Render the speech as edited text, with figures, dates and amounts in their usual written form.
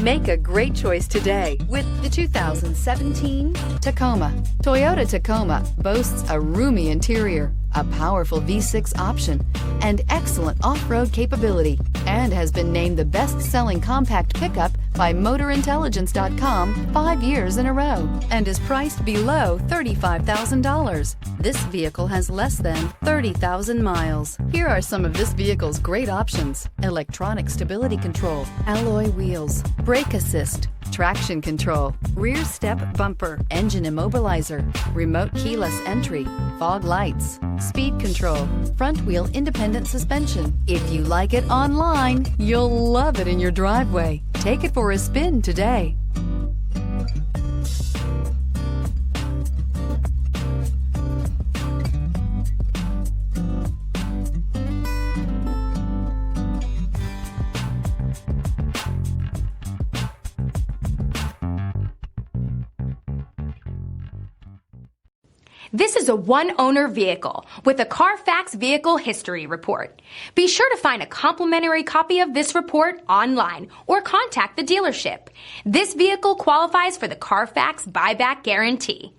Make a great choice today with the 2017 Tacoma. Toyota Tacoma boasts a roomy interior, a powerful V6 option, and excellent off-road capability, and has been named the best-selling compact pickup by MotorIntelligence.com 5 years in a row, and is priced below $35,000. This vehicle has less than 30,000 miles. Here are some of this vehicle's great options: electronic stability control, alloy wheels, brake assist, traction control, rear step bumper, engine immobilizer, remote keyless entry, fog lights, speed control, front wheel independent suspension. If you like it online, you'll love it in your driveway. Take it for a spin today. This is a one-owner vehicle with a Carfax Vehicle History Report. Be sure to find a complimentary copy of this report online or contact the dealership. This vehicle qualifies for the Carfax Buyback Guarantee.